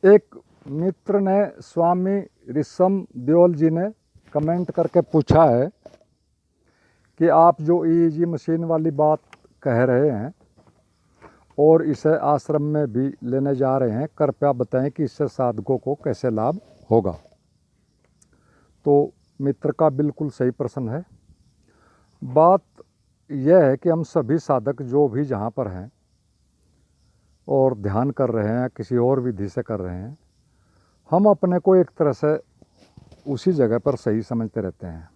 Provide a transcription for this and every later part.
एक मित्र ने स्वामी ऋषम देओल जी ने कमेंट करके पूछा है कि आप जो ईईजी मशीन वाली बात कह रहे हैं और इसे आश्रम में भी लेने जा रहे हैं, कृपया बताएं कि इससे साधकों को कैसे लाभ होगा। तो मित्र का बिल्कुल सही प्रश्न है। बात यह है कि हम सभी साधक जो भी जहाँ पर हैं और ध्यान कर रहे हैं, किसी और विधि से कर रहे हैं, हम अपने को एक तरह से उसी जगह पर सही समझते रहते हैं।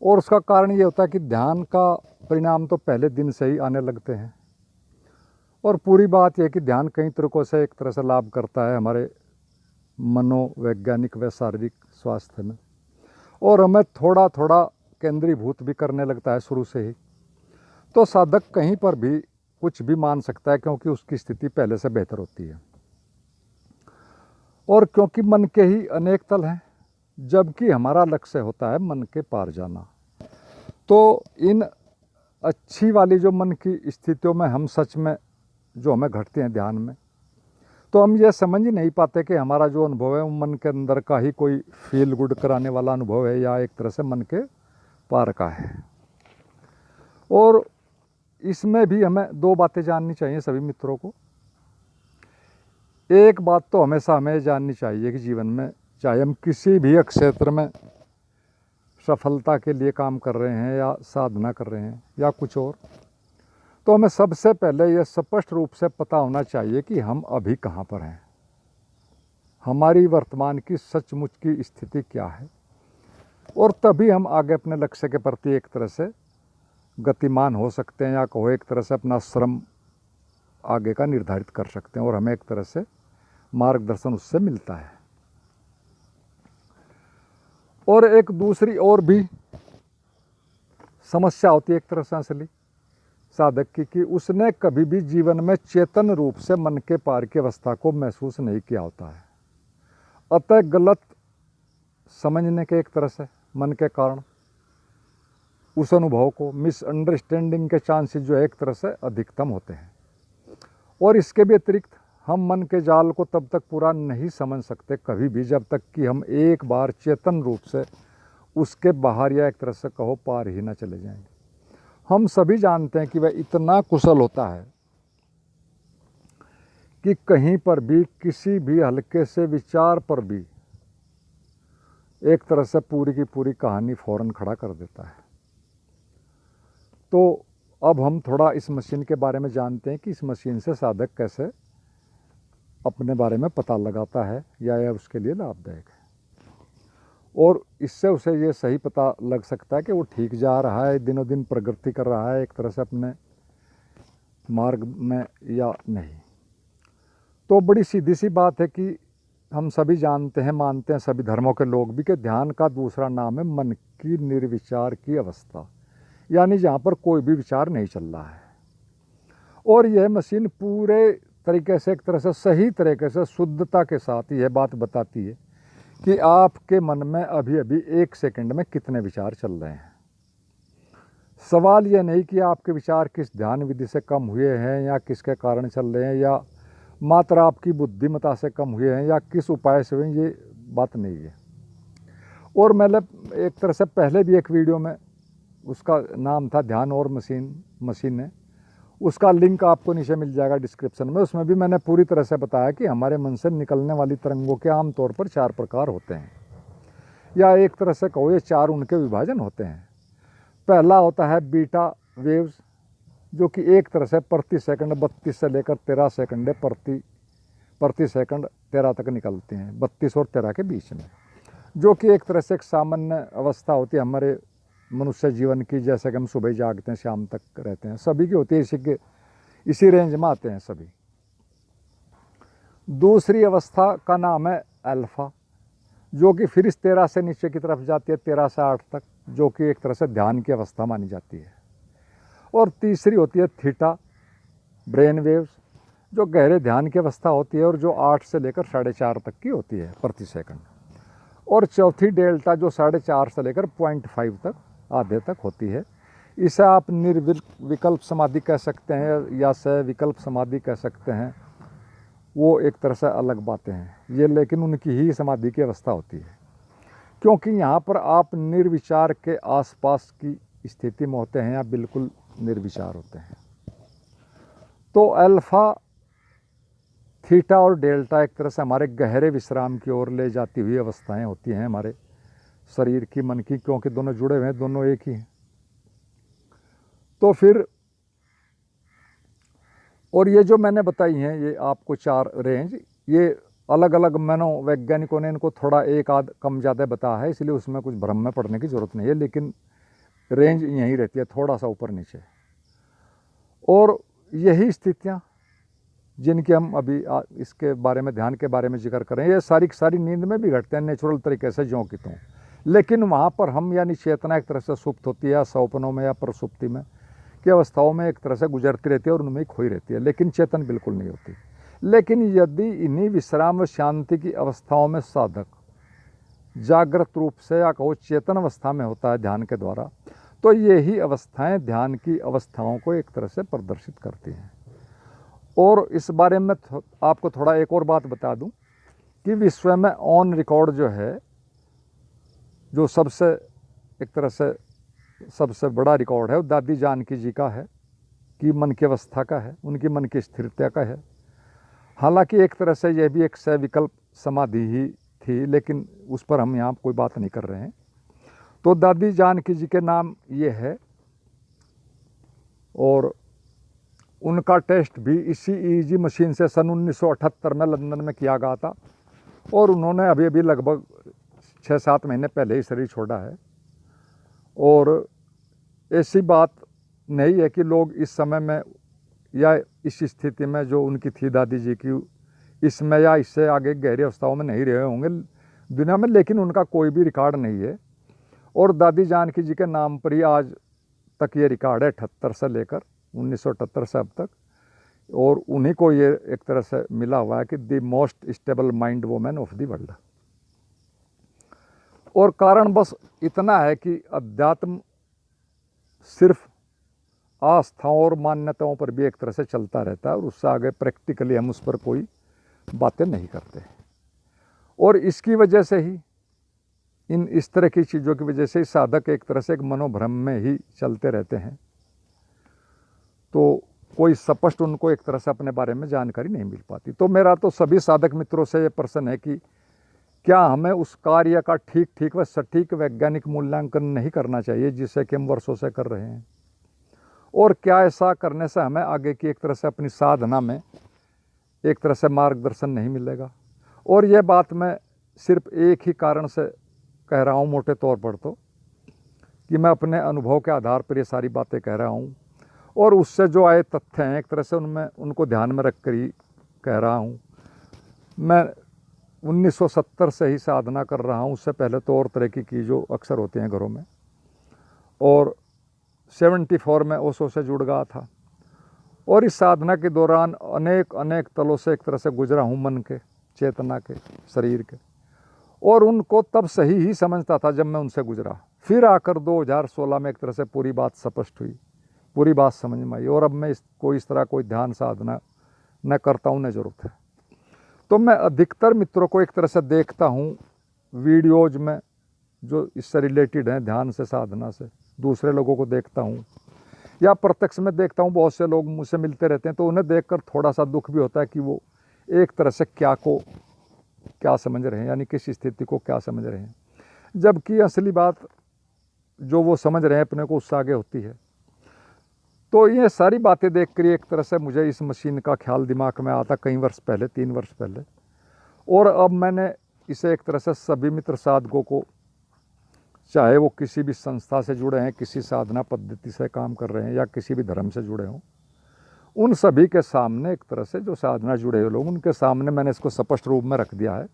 और उसका कारण ये होता है कि ध्यान का परिणाम तो पहले दिन से ही आने लगते हैं। और पूरी बात यह है कि ध्यान कई तरीक़ों से एक तरह से लाभ करता है हमारे मनोवैज्ञानिक व शारीरिक स्वास्थ्य में, और हमें थोड़ा थोड़ा केंद्रीभूत भी करने लगता है शुरू से ही। तो साधक कहीं पर भी कुछ भी मान सकता है, क्योंकि उसकी स्थिति पहले से बेहतर होती है। और क्योंकि मन के ही अनेक तल हैं, जबकि हमारा लक्ष्य होता है मन के पार जाना। तो इन अच्छी वाली जो मन की स्थितियों में हम सच में जो हमें घटते हैं ध्यान में, तो हम ये समझ ही नहीं पाते कि हमारा जो अनुभव है वो मन के अंदर का ही कोई फील गुड कराने वाला अनुभव है या एक तरह से मन के पार का है। और इसमें भी हमें दो बातें जाननी चाहिए सभी मित्रों को। एक बात तो हमेशा हमें जाननी चाहिए कि जीवन में चाहे हम किसी भी क्षेत्र में सफलता के लिए काम कर रहे हैं या साधना कर रहे हैं या कुछ और, तो हमें सबसे पहले यह स्पष्ट रूप से पता होना चाहिए कि हम अभी कहाँ पर हैं, हमारी वर्तमान की सचमुच की स्थिति क्या है। और तभी हम आगे अपने लक्ष्य के प्रति एक तरह से गतिमान हो सकते हैं, या कहो एक तरह से अपना श्रम आगे का निर्धारित कर सकते हैं, और हमें एक तरह से मार्गदर्शन उससे मिलता है। और एक दूसरी और भी समस्या होती है एक तरह से असली साधक की, कि उसने कभी भी जीवन में चेतन रूप से मन के पार की अवस्था को महसूस नहीं किया होता है। अतः गलत समझने के एक तरह से मन के कारण उस अनुभव को मिसअंडरस्टैंडिंग के चांसेस जो है एक तरह से अधिकतम होते हैं। और इसके भी अतिरिक्त हम मन के जाल को तब तक पूरा नहीं समझ सकते कभी भी, जब तक कि हम एक बार चेतन रूप से उसके बाहर या एक तरह से कहो पार ही ना चले जाएंगे। हम सभी जानते हैं कि वह इतना कुशल होता है कि कहीं पर भी किसी भी हल्के से विचार पर भी एक तरह से पूरी की पूरी कहानी फौरन खड़ा कर देता है। तो अब हम थोड़ा इस मशीन के बारे में जानते हैं कि इस मशीन से साधक कैसे अपने बारे में पता लगाता है या यह उसके लिए लाभदायक है, और इससे उसे ये सही पता लग सकता है कि वो ठीक जा रहा है, दिनों दिन प्रगति कर रहा है एक तरह से अपने मार्ग में या नहीं। तो बड़ी सीधी सी बात है कि हम सभी जानते हैं, मानते हैं सभी धर्मों के लोग भी, कि ध्यान का दूसरा नाम है मन की निर्विचार की अवस्था, यानी जहाँ पर कोई भी विचार नहीं चल रहा है। और यह मशीन पूरे तरीके से एक तरह से सही तरीके से शुद्धता के साथ यह बात बताती है कि आपके मन में अभी अभी एक सेकंड में कितने विचार चल रहे हैं। सवाल यह नहीं कि आपके विचार किस ध्यान विधि से कम हुए हैं या किसके कारण चल रहे हैं, या मात्र आपकी बुद्धिमत्ता से कम हुए हैं या किस उपाय से हुए, ये बात नहीं है। और मैंने एक तरह से पहले भी एक वीडियो में, उसका नाम था ध्यान और मशीन है, उसका लिंक आपको नीचे मिल जाएगा डिस्क्रिप्शन में। उसमें भी मैंने पूरी तरह से बताया कि हमारे मन से निकलने वाली तरंगों के आमतौर पर 4 प्रकार होते हैं, या एक तरह से कहो ये 4 उनके विभाजन होते हैं। पहला होता है बीटा वेव्स, जो कि एक तरह से प्रति सेकंड 32 से लेकर 13 सेकंड प्रति सेकंड 13 तक निकलती हैं, 32 और 13 के बीच में, जो कि एक तरह से एक सामान्य अवस्था होती है हमारे मनुष्य जीवन की। जैसे कि हम सुबह जागते हैं शाम तक रहते हैं, सभी की होती है, इसी रेंज में आते हैं सभी। दूसरी अवस्था का नाम है अल्फा, जो कि फिर इस 13 से नीचे की तरफ जाती है, 13 से 8 तक, जो कि एक तरह से ध्यान की अवस्था मानी जाती है। और तीसरी होती है थीटा ब्रेन वेव्स, जो गहरे ध्यान की अवस्था होती है और जो 8 से लेकर 4.5 तक की होती है प्रति सेकंड। और चौथी डेल्टा, जो 4.5 से लेकर 0.5 तक आधे तक होती है। इसे आप निर्विकल्प समाधि कह सकते हैं या सविकल्प समाधि कह सकते हैं। वो एक तरह से अलग बातें हैं ये, लेकिन उनकी ही समाधि की अवस्था होती है, क्योंकि यहाँ पर आप निर्विचार के आसपास की स्थिति में होते हैं या बिल्कुल निर्विचार होते हैं। तो अल्फा, थीटा और डेल्टा एक तरह से हमारे गहरे विश्राम की ओर ले जाती हुई अवस्थाएं होती हैं हमारे शरीर की, मन की, क्योंकि दोनों जुड़े हुए हैं, दोनों एक ही हैं। तो फिर और ये जो मैंने बताई हैं ये आपको 4 रेंज, ये अलग अलग मनोवैज्ञानिकों ने इनको थोड़ा एक आध कम ज़्यादा बताया है, इसलिए उसमें कुछ भ्रम में पड़ने की ज़रूरत नहीं है, लेकिन रेंज यहीं रहती है, थोड़ा सा ऊपर नीचे। और यही स्थितियाँ जिनकी हम अभी इसके बारे में, ध्यान के बारे में जिक्र करें, ये सारी सारी नींद में भी घटते हैं नेचुरल तरीके से, ज्यों की त्यों। लेकिन वहाँ पर हम यानी चेतना एक तरह से सुप्त होती है, सपनों में या प्रसुप्ति में की अवस्थाओं में एक तरह से गुजरती रहती है और उनमें खोई रहती है, लेकिन चेतन बिल्कुल नहीं होती। लेकिन यदि इन्हीं विश्राम व शांति की अवस्थाओं में साधक जागृत रूप से या कहो चेतन अवस्था में होता है ध्यान के द्वारा, तो यही अवस्थाएं ध्यान की अवस्थाओं को एक तरह से प्रदर्शित करती हैं। और इस बारे में आपको थोड़ा एक और बात बता दूं कि विश्व में ऑन रिकॉर्ड जो है, जो सबसे एक तरह से सबसे बड़ा रिकॉर्ड है, वो दादी जानकी जी का है, कि मन की अवस्था का है, उनकी मन की स्थिरता का है। हालांकि एक तरह से यह भी एक सविकल्प समाधि ही थी, लेकिन उस पर हम यहाँ कोई बात नहीं कर रहे हैं। तो दादी जानकी जी के नाम ये है, और उनका टेस्ट भी इसी ईजी मशीन से सन 1978 में लंदन में किया गया था, और उन्होंने अभी अभी लगभग 6-7 महीने पहले ही शरीर छोड़ा है। और ऐसी बात नहीं है कि लोग इस समय में या इस स्थिति में जो उनकी थी दादी जी की, इसमें या इससे आगे गहरी अवस्थाओं में नहीं रहे होंगे दुनिया में, लेकिन उनका कोई भी रिकॉर्ड नहीं है। और दादी जानकी जी के नाम पर ही आज तक ये रिकॉर्ड है, 78 से लेकर 1978 से अब तक। और उन्हीं को ये एक तरह से मिला हुआ है कि the most stable mind women of the world. और कारण बस इतना है कि अध्यात्म सिर्फ आस्थाओं और मान्यताओं पर भी एक तरह से चलता रहता है, और उससे आगे प्रैक्टिकली हम उस पर कोई बातें नहीं करते। और इसकी वजह से ही, इस तरह की चीज़ों की वजह से साधक एक तरह से एक मनोभ्रम में ही चलते रहते हैं। तो कोई स्पष्ट उनको एक तरह से अपने बारे में जानकारी नहीं मिल पाती। तो मेरा तो सभी साधक मित्रों से ये प्रश्न है कि क्या हमें उस कार्य का ठीक व सटीक वैज्ञानिक मूल्यांकन नहीं करना चाहिए जिसे कि हम वर्षों से कर रहे हैं? और क्या ऐसा करने से हमें आगे की एक तरह से अपनी साधना में एक तरह से मार्गदर्शन नहीं मिलेगा? और यह बात मैं सिर्फ एक ही कारण से कह रहा हूँ मोटे तौर पर, तो कि मैं अपने अनुभव के आधार पर ये सारी बातें कह रहा हूँ, और उससे जो आए तथ्य हैं एक तरह से उनको ध्यान में रख कर ही कह रहा हूँ। मैं 1970 से ही साधना कर रहा हूँ, उससे पहले तो और तरह की जो अक्सर होते हैं घरों में, और 74 में ओशो से जुड़ गया था। और इस साधना के दौरान अनेक तलों से एक तरह से गुजरा हूँ, मन के, चेतना के, शरीर के, और उनको तब सही ही समझता था जब मैं उनसे गुजरा। फिर आकर 2016 में एक तरह से पूरी बात स्पष्ट हुई, पूरी बात समझ में आई, और अब मैं इस तरह कोई ध्यान साधना न करता हूँ न ज़रूरत है। तो मैं अधिकतर मित्रों को एक तरह से देखता हूँ वीडियोज में जो इससे रिलेटेड हैं, ध्यान से, साधना से, दूसरे लोगों को देखता हूँ या प्रत्यक्ष में देखता हूँ। बहुत से लोग मुझसे मिलते रहते हैं, तो उन्हें देखकर थोड़ा सा दुख भी होता है कि वो एक तरह से क्या समझ रहे हैं, यानी किस स्थिति को क्या समझ रहे हैं, जबकि असली बात जो वो समझ रहे हैं अपने को उससे आगे होती है। तो ये सारी बातें देख कर एक तरह से मुझे इस मशीन का ख्याल दिमाग में आता कई वर्ष पहले, 3 वर्ष पहले, और अब मैंने इसे एक तरह से सभी मित्र साधकों को, चाहे वो किसी भी संस्था से जुड़े हैं, किसी साधना पद्धति से काम कर रहे हैं, या किसी भी धर्म से जुड़े हों, उन सभी के सामने एक तरह से जो साधना जुड़े हुए लोग, उनके सामने मैंने इसको स्पष्ट रूप में रख दिया है।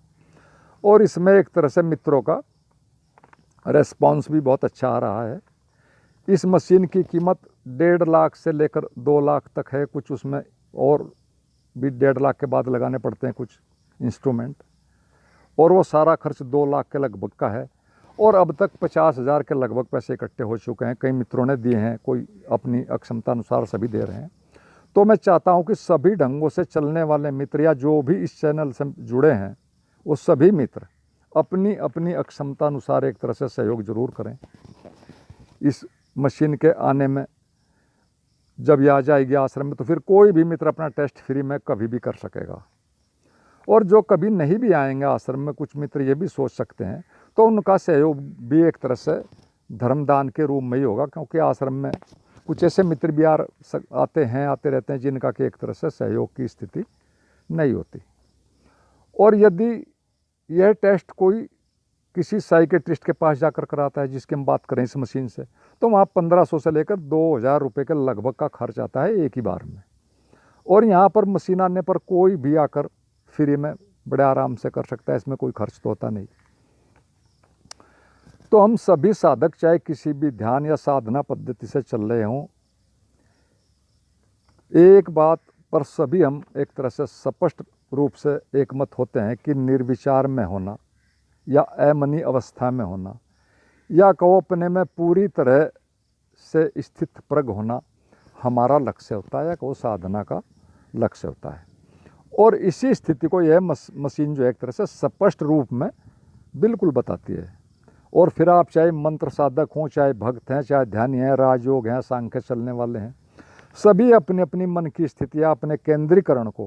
और इसमें एक तरह से मित्रों का रेस्पॉन्स भी बहुत अच्छा आ रहा है। इस मशीन की कीमत 1.5 लाख से लेकर 2 लाख तक है, कुछ उसमें और भी 1.5 लाख के बाद लगाने पड़ते हैं कुछ इंस्ट्रूमेंट, और वो सारा खर्च 2 लाख के लगभग का है। और अब तक 50,000 के लगभग पैसे इकट्ठे हो चुके हैं, कई मित्रों ने दिए हैं, कोई अपनी अक्षमता अनुसार सभी दे रहे हैं। तो मैं चाहता हूं कि सभी ढंगों से चलने वाले मित्र या जो भी इस चैनल से जुड़े हैं वो सभी मित्र अपनी अपनी अक्षमता अनुसार एक तरह से सहयोग जरूर करें इस मशीन के आने में। जब ये आ जाएगी आश्रम में तो फिर कोई भी मित्र अपना टेस्ट फ्री में कभी भी कर सकेगा। और जो कभी नहीं भी आएंगे आश्रम में, कुछ मित्र ये भी सोच सकते हैं, तो उनका सहयोग भी एक तरह से धर्मदान के रूप में ही होगा, क्योंकि आश्रम में कुछ ऐसे मित्र भी आते रहते हैं जिनका कि एक तरह से सहयोग की स्थिति नहीं होती। और यदि यह टेस्ट कोई किसी साइकेट्रिस्ट के पास जाकर कराता है, जिसकी हम बात करें इस मशीन से, तो वहाँ 1500 से लेकर 2000 रुपये के लगभग का खर्च आता है एक ही बार में। और यहाँ पर मशीन आने पर कोई भी आकर फ्री में बड़े आराम से कर सकता है, इसमें कोई खर्च तो होता नहीं। तो हम सभी साधक चाहे किसी भी ध्यान या साधना पद्धति से चल रहे हों, एक बात पर सभी हम एक तरह से स्पष्ट रूप से एकमत होते हैं कि निर्विचार में होना या अमनी अवस्था में होना या कहो अपने में पूरी तरह से स्थित प्रग होना हमारा लक्ष्य होता है, या कहो साधना का लक्ष्य होता है। और इसी स्थिति को यह मशीन जो एक तरह से स्पष्ट रूप में बिल्कुल बताती है। और फिर आप चाहे मंत्र साधक हों, चाहे भक्त हैं, चाहे ध्यानी हैं, राजयोग हैं, सांख्य चलने वाले हैं, सभी अपनी अपनी मन की स्थिति या अपने केंद्रीकरण को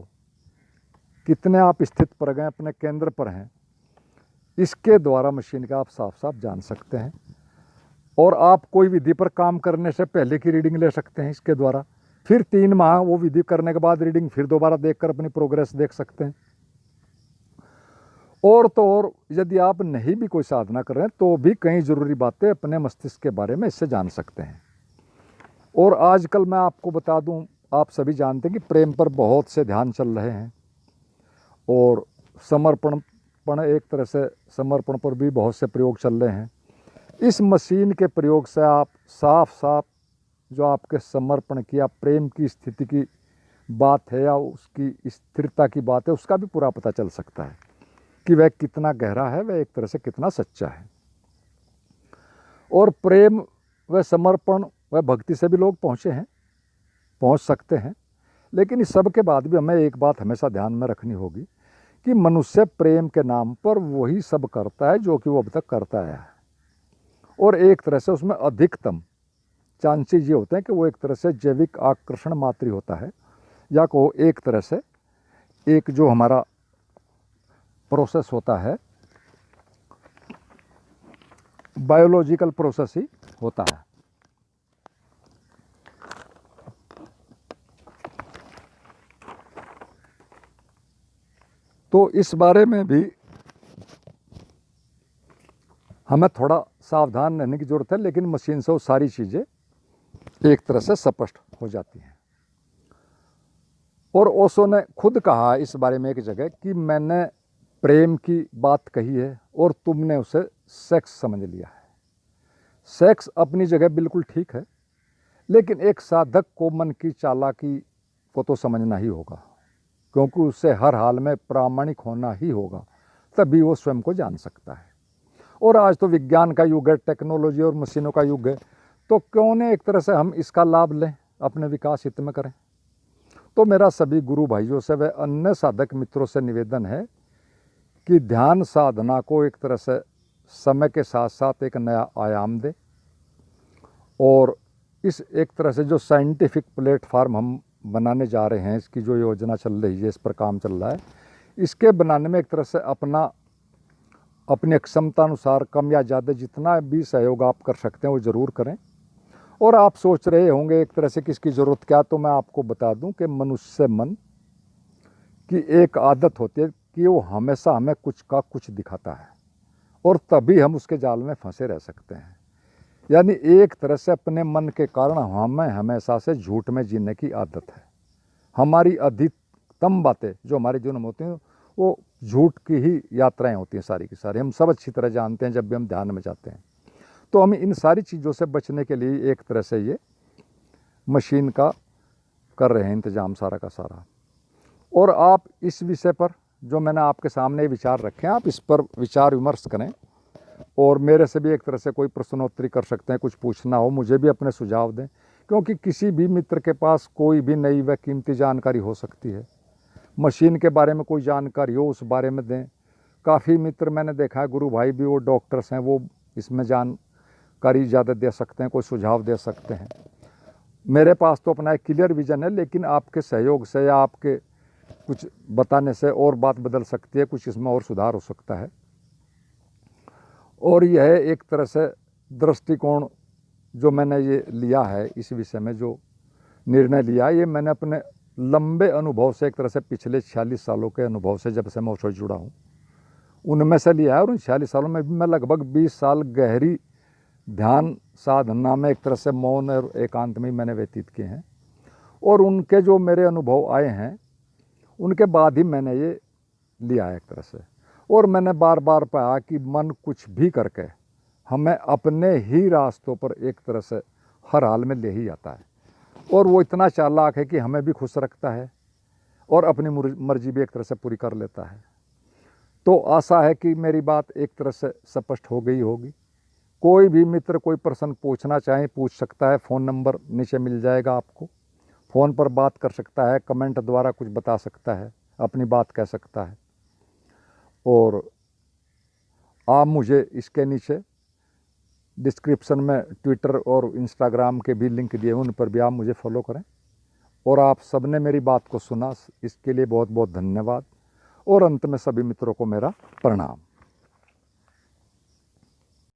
कितने आप स्थित पर गए, अपने केंद्र पर हैं, इसके द्वारा मशीन का आप साफ साफ जान सकते हैं। और आप कोई विधि पर काम करने से पहले की रीडिंग ले सकते हैं इसके द्वारा। फिर 3 माह वो विधि करने के बाद रीडिंग फिर दोबारा देखकर अपनी प्रोग्रेस देख सकते हैं। और तो और यदि आप नहीं भी कोई साधना कर रहे हैं तो भी कई ज़रूरी बातें अपने मस्तिष्क के बारे में इससे जान सकते हैं। और आजकल मैं आपको बता दूं, आप सभी जानते हैं कि प्रेम पर बहुत से ध्यान चल रहे हैं और समर्पण एक तरह से समर्पण पर भी बहुत से प्रयोग चल रहे हैं। इस मशीन के प्रयोग से आप साफ साफ जो आपके समर्पण की या प्रेम की स्थिति की बात है या उसकी स्थिरता की बात है, उसका भी पूरा पता चल सकता है कि वह कितना गहरा है, वह एक तरह से कितना सच्चा है। और प्रेम व समर्पण व भक्ति से भी लोग पहुंच सकते हैं। लेकिन इस सब के बाद भी हमें एक बात हमेशा ध्यान में रखनी होगी कि मनुष्य प्रेम के नाम पर वही सब करता है जो कि वो अब तक करता आया है। और एक तरह से उसमें अधिकतम चांसेस ये होते हैं कि वो एक तरह से जैविक आकर्षण मात्र होता है, या को एक तरह से एक जो हमारा प्रोसेस होता है, बायोलॉजिकल प्रोसेस ही होता है। तो इस बारे में भी हमें थोड़ा सावधान रहने की ज़रूरत है, लेकिन मशीन से वो सारी चीज़ें एक तरह से स्पष्ट हो जाती हैं। और ओशो ने खुद कहा इस बारे में एक जगह कि मैंने प्रेम की बात कही है और तुमने उसे सेक्स समझ लिया है। सेक्स अपनी जगह बिल्कुल ठीक है, लेकिन एक साधक को मन की चालाकी को तो समझना ही होगा, क्योंकि उससे हर हाल में प्रामाणिक होना ही होगा, तभी वो स्वयं को जान सकता है। और आज तो विज्ञान का युग है, टेक्नोलॉजी और मशीनों का युग है, तो क्यों न एक तरह से हम इसका लाभ लें, अपने विकास हित में करें। तो मेरा सभी गुरु भाइयों से व अन्य साधक मित्रों से निवेदन है कि ध्यान साधना को एक तरह से समय के साथ साथ एक नया आयाम दें। और इस एक तरह से जो साइंटिफिक प्लेटफार्म हम बनाने जा रहे हैं, इसकी जो योजना चल रही है, इस पर काम चल रहा है, इसके बनाने में एक तरह से अपनी क्षमता अनुसार कम या ज़्यादा जितना भी सहयोग आप कर सकते हैं वो ज़रूर करें। और आप सोच रहे होंगे एक तरह से किसकी ज़रूरत क्या, तो मैं आपको बता दूं कि मनुष्य मन की एक आदत होती है कि वो हमेशा हमें कुछ का कुछ दिखाता है, और तभी हम उसके जाल में फंसे रह सकते हैं। यानी एक तरह से अपने मन के कारण हमें हमेशा से झूठ में जीने की आदत है। हमारी अधिकतम बातें जो हमारे जीवन में होती हैं वो झूठ की ही यात्राएं होती हैं सारी की सारी। हम सब अच्छी तरह जानते हैं जब भी हम ध्यान में जाते हैं। तो हम इन सारी चीज़ों से बचने के लिए एक तरह से ये मशीन का कर रहे हैं इंतज़ाम सारा का सारा। और आप इस विषय पर जो मैंने आपके सामने विचार रखे हैं, आप इस पर विचार विमर्श करें और मेरे से भी एक तरह से कोई प्रश्नोत्तरी कर सकते हैं, कुछ पूछना हो मुझे भी अपने सुझाव दें क्योंकि किसी भी मित्र के पास कोई भी नई व कीमती जानकारी हो सकती है। मशीन के बारे में कोई जानकारी हो उस बारे में दें। काफ़ी मित्र मैंने देखा है, गुरु भाई भी वो डॉक्टर्स हैं, वो इसमें जानकारी ज़्यादा दे सकते हैं, कोई सुझाव दे सकते हैं। मेरे पास तो अपना एक क्लियर विजन है, लेकिन आपके सहयोग से या आपके कुछ बताने से और बात बदल सकती है, कुछ इसमें और सुधार हो सकता है। और यह एक तरह से दृष्टिकोण जो मैंने ये लिया है इस विषय में, जो निर्णय लिया, ये मैंने अपने लंबे अनुभव से, एक तरह से पिछले 46 सालों के अनुभव से, जब से मैं उससे जुड़ा हूँ उनमें से लिया है। और उन 46 सालों में भी मैं लगभग 20 साल गहरी ध्यान साधना में, एक तरह से मौन और एकांत में मैंने व्यतीत किए हैं। और उनके जो मेरे अनुभव आए हैं उनके बाद ही मैंने ये लिया है एक तरह से। और मैंने बार बार पाया कि मन कुछ भी करके हमें अपने ही रास्तों पर एक तरह से हर हाल में ले ही आता है। और वो इतना चालाक है कि हमें भी खुश रखता है और अपनी मर्जी भी एक तरह से पूरी कर लेता है। तो आशा है कि मेरी बात एक तरह से स्पष्ट हो गई होगी। कोई भी मित्र कोई प्रश्न पूछना चाहे पूछ सकता है। फ़ोन नंबर नीचे मिल जाएगा आपको, फ़ोन पर बात कर सकता है, कमेंट द्वारा कुछ बता सकता है, अपनी बात कह सकता है। और आप मुझे इसके नीचे डिस्क्रिप्शन में ट्विटर और इंस्टाग्राम के भी लिंक दिए, उन पर भी आप मुझे फॉलो करें। और आप सबने मेरी बात को सुना, इसके लिए बहुत बहुत धन्यवाद। और अंत में सभी मित्रों को मेरा प्रणाम।